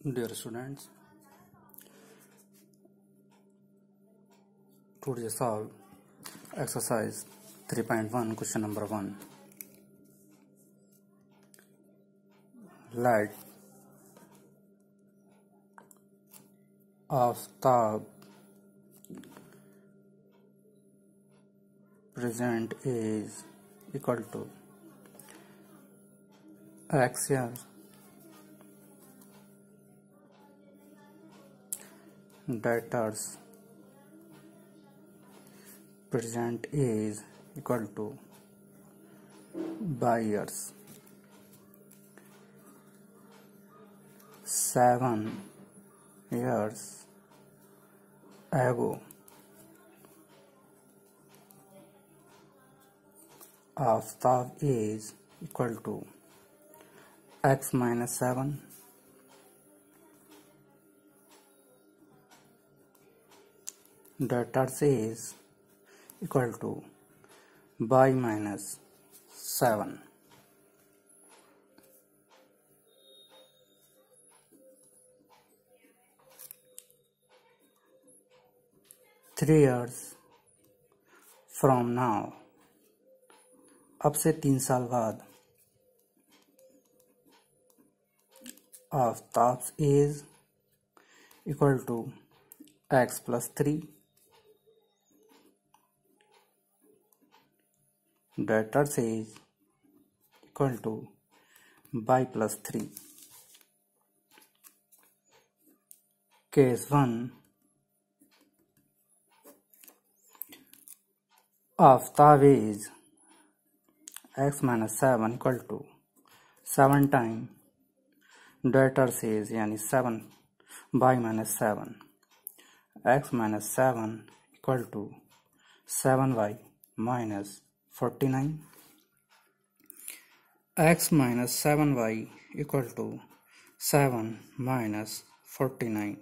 Dear students, today solve exercise 3.1 question number 1. Light Aftab present is equal to axial datas present is equal to buyers 7 years ago Aftab is equal to x minus 7 datas is equal to y minus 7. Three years from now, अब से 3 साल बाद Aftab is equal to x plus 3 datas is equal to y plus 3. Case 1 Aftab is x minus 7 equal to 7 times datas is यानी 7 y minus 7 x minus 7 equal to 7y minus 49 x minus 7y equal to 7 minus 49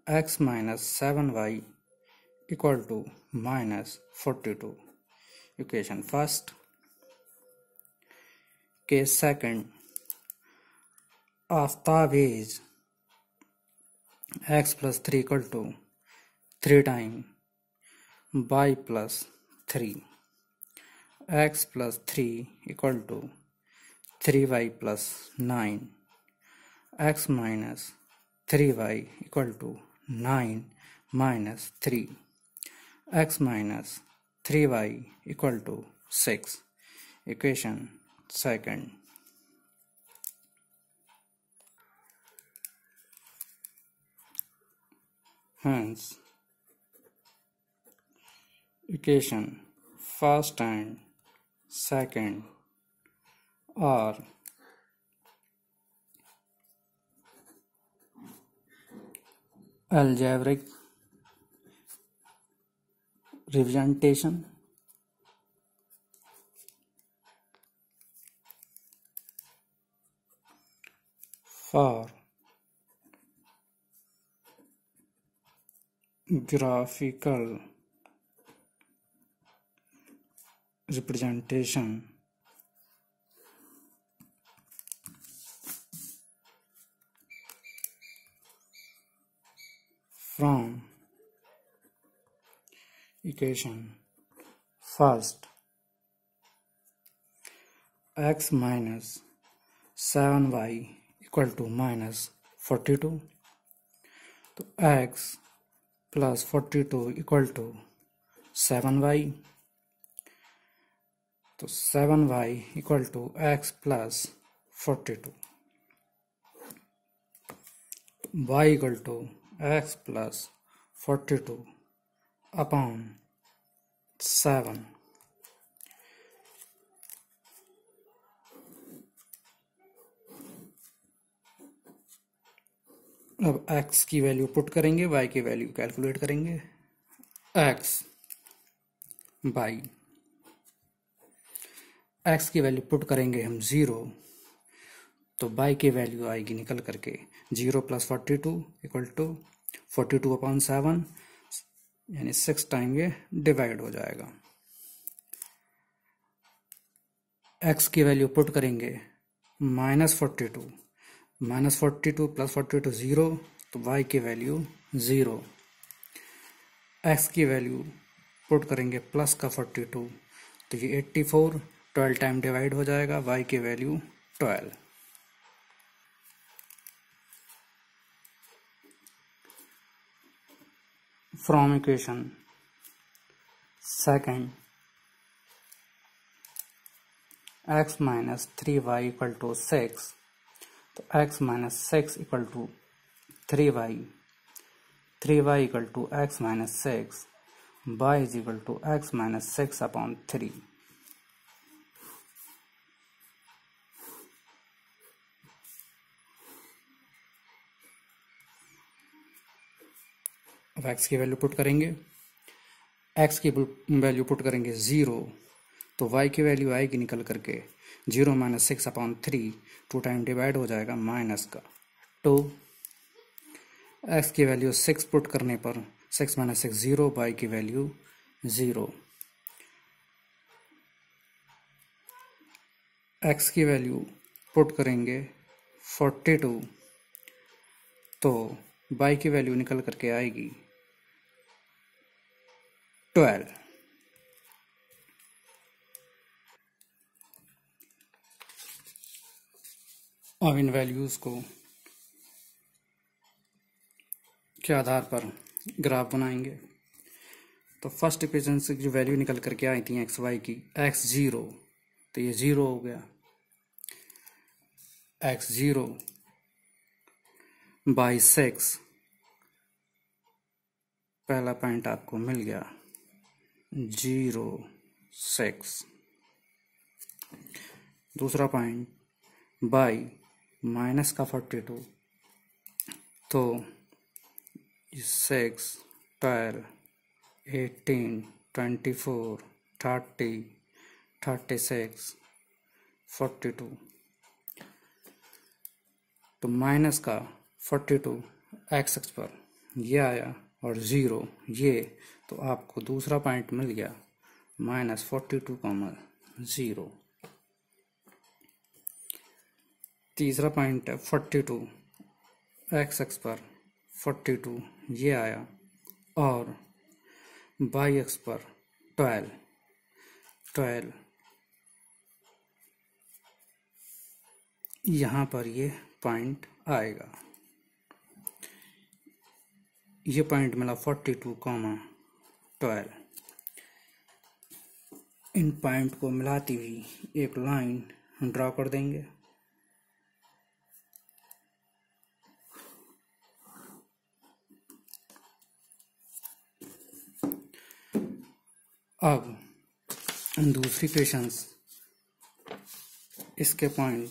x minus 7y equal to minus 42. Equation first. Case second. Aftab is x plus 3 equal to 3 times y plus 3 x plus 3 equal to 3y plus 9 x minus 3y equal to 9 minus 3 x minus 3y equal to 6. Equation second. Hence, equation first and second are algebraic representation for graphical representation from equation first x minus 7y equal to minus 42 तो x plus 42 equal to 7y तो 7y equal to x plus 42 y equal to x plus 42 upon 7. अब x की value put करेंगे, y की value calculate करेंगे. x by x की value put करेंगे हम 0 तो y की वैल्यू आएगी निकल करके 0 प्लस 42 इक्वल टू 42 अपॉन 7 यानी 6 टाइम ये डिवाइड हो जाएगा. x की वैल्यू पुट करेंगे -42 -42 + 42 0, तो y की वैल्यू 0। x की वैल्यू पुट करेंगे प्लस का 42, तो ये 84 12 टाइम डिवाइड हो जाएगा, y की value 12। From equation second x minus 3y equal to 6, तो x minus 6 equal to 3y, 3y equal to x minus 6, y is equal to x minus 6 upon 3। अब x की value put करेंगे, x की value put करेंगे 0, तो y की value आएगी निकल करके 0 माइनस 6 अपॉन 3, 2 टाइम डिवाइड हो जाएगा माइनस का 2। x की वैल्यू 6 पुट करने पर 6 माइनस 6 0, y की वैल्यू 0। x की वैल्यू पुट करेंगे 42, तो y की वैल्यू निकल करके आएगी 12। अब इन वैल्यूज को के आधार पर ग्राफ बनाएंगे। तो फर्स्ट इक्वेशन से जो वैल्यू निकल करके आई थी एक्स वाई की, x0, तो ये 0 हो गया, x0 बाई 6, पहला पॉइंट आपको मिल गया 0 6। दूसरा पॉइंट बाई माइनस का 42, तो 6 12 18 24 30 36 42, तो माइनस का 42 एक्स एक्स पर ये आया और 0 ये, तो आपको दूसरा पॉइंट मिल गया -42, 0। तीसरा पॉइंट है 42 एक्स एक्स पर 42 ये आया और वाई एक्स पर 12 यहाँ पर ये पॉइंट आएगा। ये पॉइंट मिला 42, 12। इन पॉइंट को मिलाती हुई एक लाइन ड्रॉ कर देंगे। अब दूसरी क्वेश्चंस, इसके पॉइंट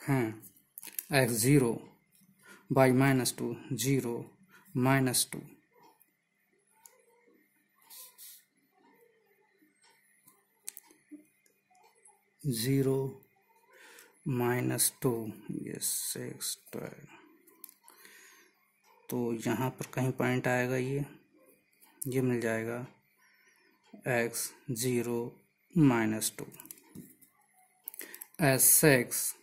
हैं x0 बाई -2 0 -2, -2 ये 6 12, तो यहाँ पर कहीं पॉइंट आएगा, ये मिल जाएगा x0 -2, s6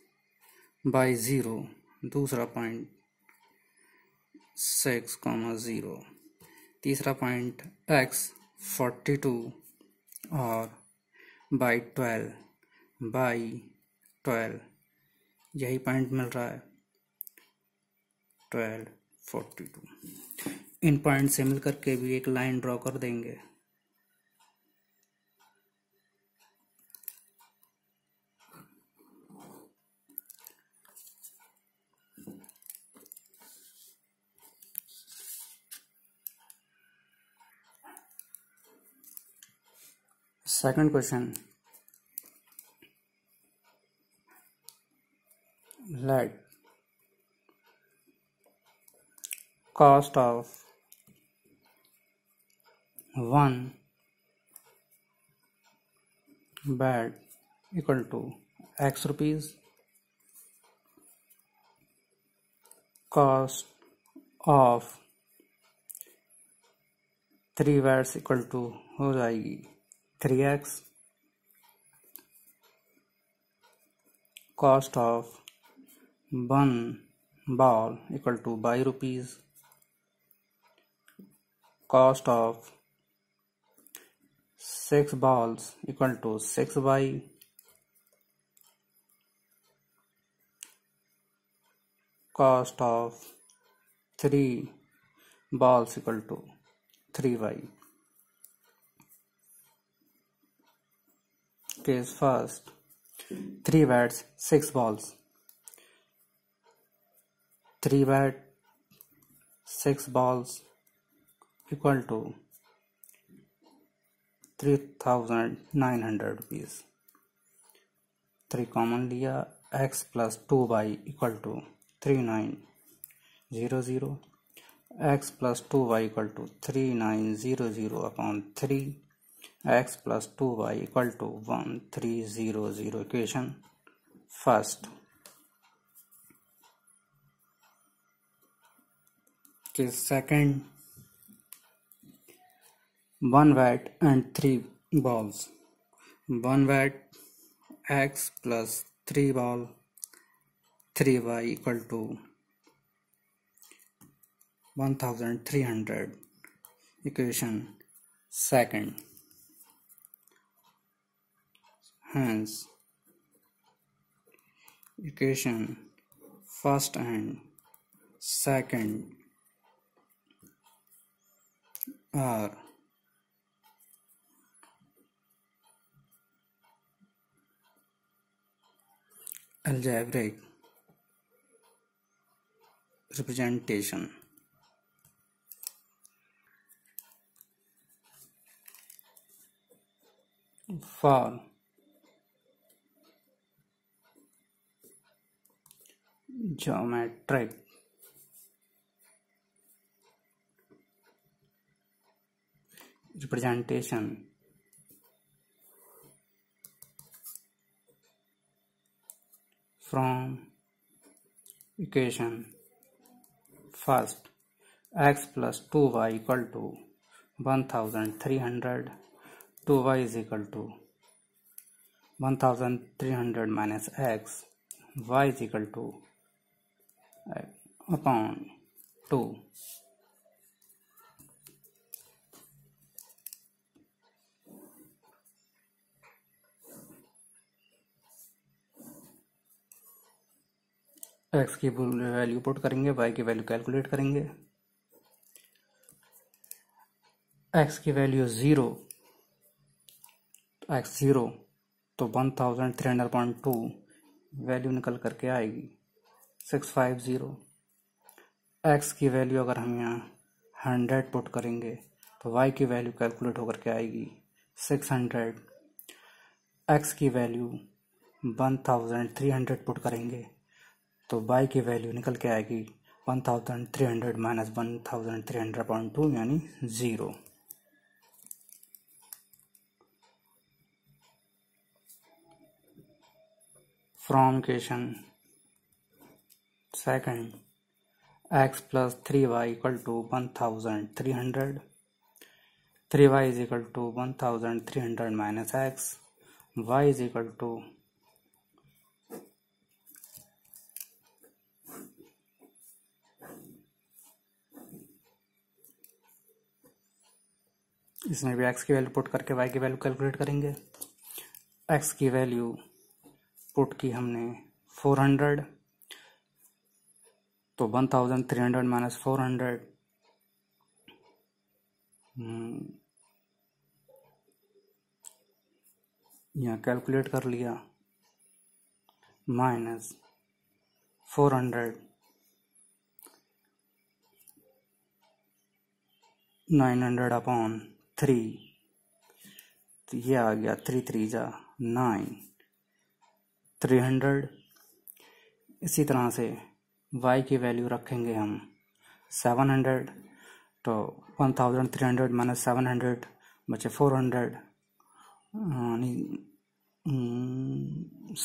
बाई 0, दूसरा पॉइंट 6, 0। तीसरा पॉइंट x42 और बाई 12 यही पॉइंट मिल रहा है 12 42। इन पॉइंट से मिलकर के भी एक लाइन ड्रॉ कर देंगे। Second question, let cost of 1 bed equal to x rupees, cost of 3 beds equal to हो जाएगी 3x, cost of 1 ball equal to by rupees. Cost of 6 balls equal to 6 by. Cost of 3 balls equal to 3 by. Case first, 3 bats, 6 balls. 3 bat, 6 balls equal to 3,900 rupees. 3 common लिया, x plus 2 by equal to 3900, x plus 2 y equal to 3900 upon 3, x plus 2 y equal to 1300. Equation first. Case second, 1 bat and 3 balls. 1 bat, x plus 3 ball, 3y equal to 1300. Equation second. Hence, equation first and second are algebraic representation. For geometric representation, from equation first, x plus 2y equal to 1300, 2y is equal to 1300 minus x, y is equal to upon 2. x की value put करेंगे, y की value calculate करेंगे. x की value 0, x 0 तो 1300.2 value निकल करके आएगी 650. x की वैल्यू अगर हम यहाँ 100 पुट करेंगे तो y की वैल्यू कैलकुलेट होकर के आएगी 600. x की वैल्यू 1300 पुट करेंगे तो y की वैल्यू निकल के आएगी 1300 माइनस 1300.2 यानी 0. From equation second, x plus 3y equal to 1300, 3y is equal to 1300 minus x, y is equal to इसमें भी x की वैल्यू पुट करके y की वैल्यू कैलकुलेट करेंगे. x की वैल्यू पुट की हमने 400 तो 1300 माइनस 400 यहाँ कैलकुलेट कर लिया माइनस 400 900 अपॉन 3 तो ये आ गया 3 3 जा 9 300. इसी तरह से y की वैल्यू रखेंगे हम 700 तो 1300 माइनस 700 बचे 400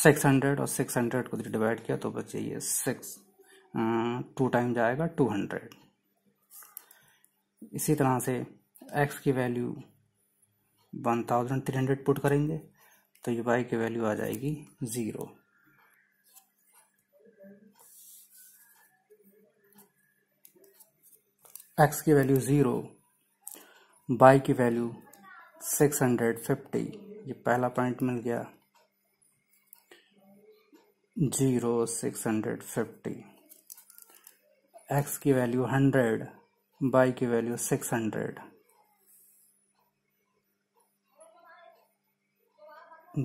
600 और 600 को डिवाइड किया तो बचे ये 6 2 टाइम जाएगा 200. इसी तरह से x की वैल्यू 1300 पुट करेंगे तो ये y की वैल्यू आ जाएगी 0. x की वैल्यू 0, y की वैल्यू 650, ये पहला पॉइंट मिल गया 0 650, x की वैल्यू 100, y की वैल्यू 600,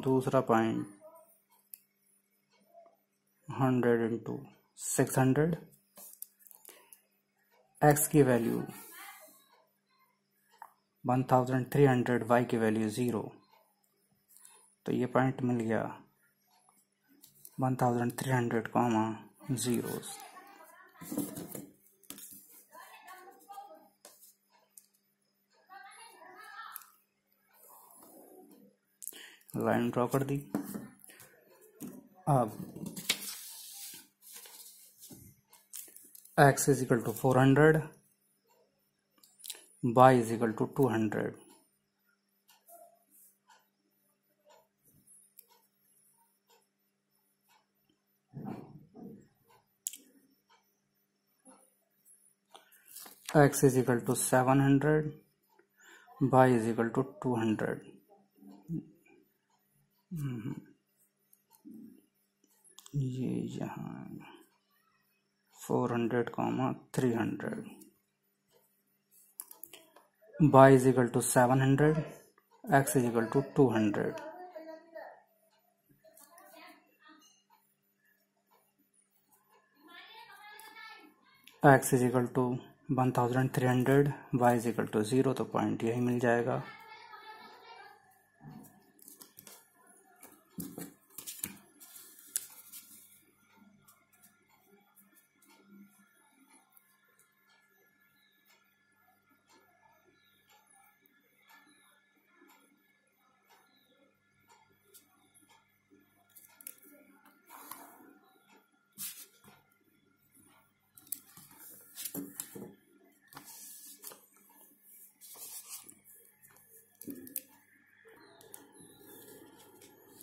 दूसरा पॉइंट 100 इंटू 600, x की वैल्यू 1300, y की वैल्यू 0, तो ये पॉइंट मिल गया 1300, 0। लाइन ड्रॉ कर दी। अब x is equal to 400, y is equal to 200। x is equal to 700, y is equal to 200। ये यहाँ 400, 300, y is equal to 700, x is equal to 200। x is equal to 1300, y is equal to 0, तो point यही मिल जाएगा।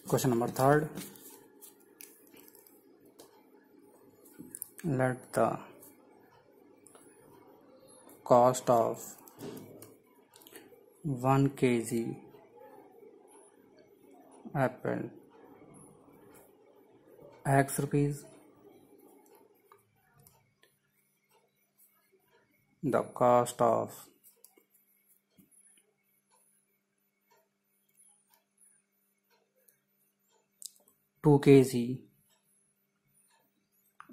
Question number 3. Let the cost of 1 kg apple X rupees. The cost of 2 kg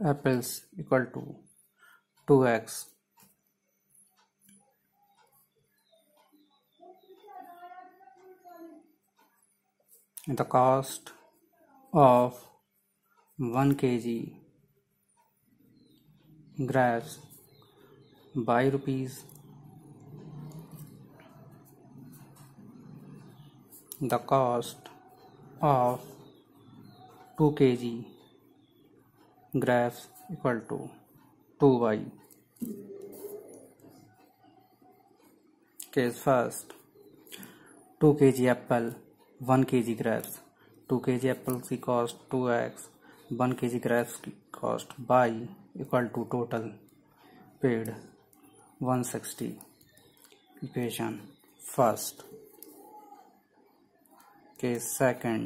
apples equal to 2x. The cost of 1 kg grapes by rupees. The cost of 2 kg grapes equal to 2y. Case first, 2 kg apple, 1 kg grapes. 2 kg apples की cost 2x, 1 kg grapes की cost y equal to total paid 160. Equation first. Case second,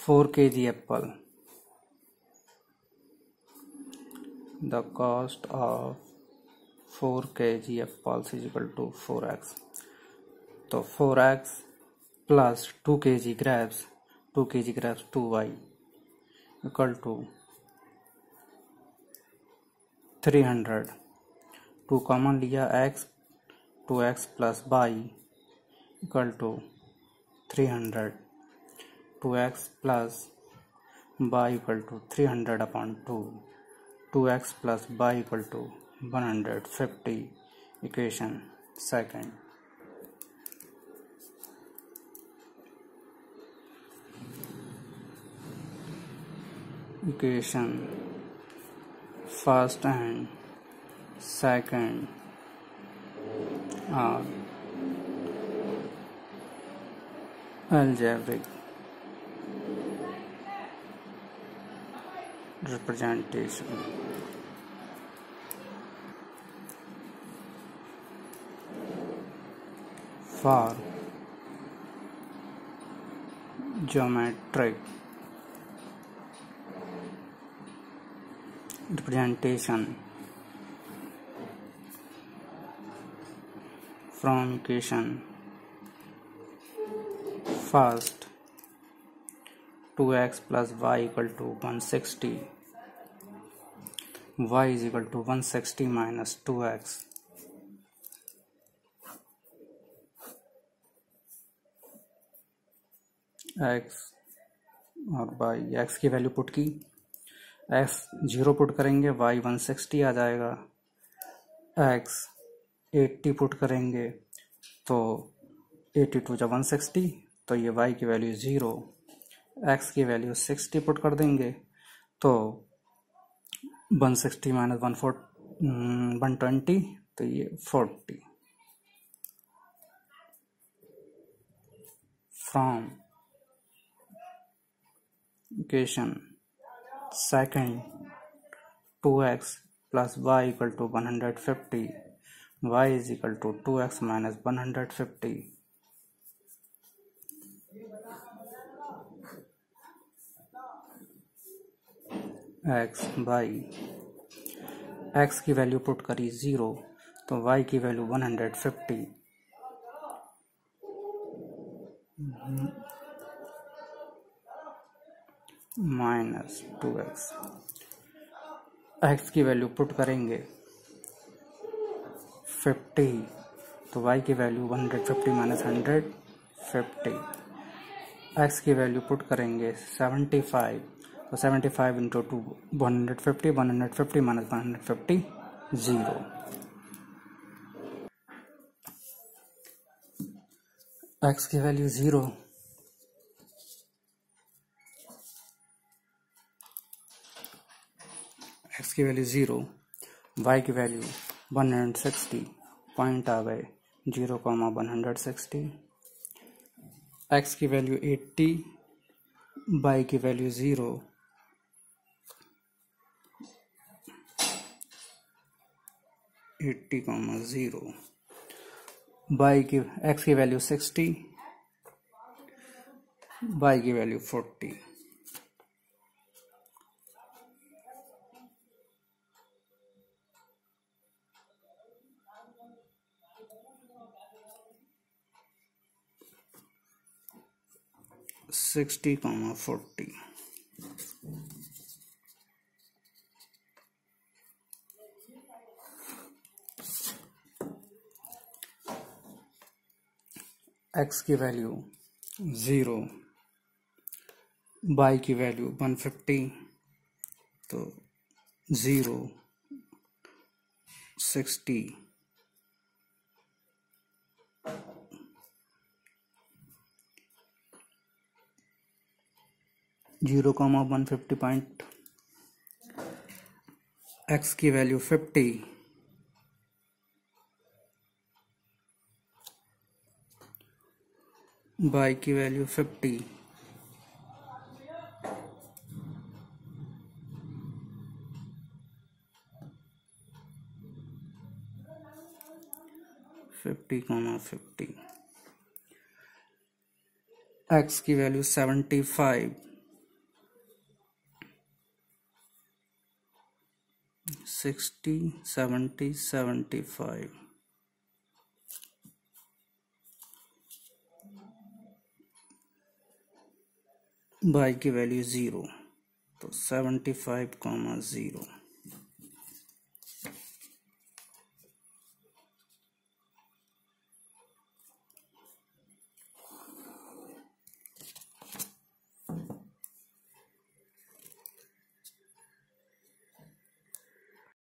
4 kg apple. The cost of 4 kg apples is equal to 4x. तो 4x plus 2 kg grapes, 2 kg grapes 2y equal to 300. 2 common लिया x, 2x plus y equal to 300. 2x plus y equal to 300 upon 2. 2x plus y equal to 150. Equation second. Equation first and second are algebraic representation. for geometric representation from equation first 2x plus y equal to 160, y is equal to 160 minus 2x, x और y, x की value put की, x 0 put करेंगे y 160 आ जाएगा, x 80 put करेंगे तो 82 जा 160, तो ये y की वैल्यू 0, x की वैल्यू 60 पुट कर देंगे तो 160 माइनस 120, तो ये 40 from equation second 2x plus y equal to 150, y is equal to 2x minus 150, x by x की वैल्यू पुट करी 0 तो y की वैल्यू 150 माइनस 2x, x की वैल्यू पुट करेंगे 50 तो y की वैल्यू 150 माइनस 150, x की वैल्यू पुट करेंगे 75 तो 75 इंटू 2 150, 150 माइनस 150 0, x की वैल्यू 0, x की वैल्यू 0, y की वैल्यू 160, पॉइंट आ गए 0,160, x की वैल्यू 80, y की वैल्यू 0, y की x की वैल्यू 60, y की वैल्यू 40, $60, 40, x की वैल्यू 0, y की वैल्यू 150 तो 0, 60, 0,150 पॉइंट, x की वैल्यू 50, y की वैल्यू 50, x की वैल्यू 75, 60, 70, 75, y की वैल्यू 0 तो 75, 0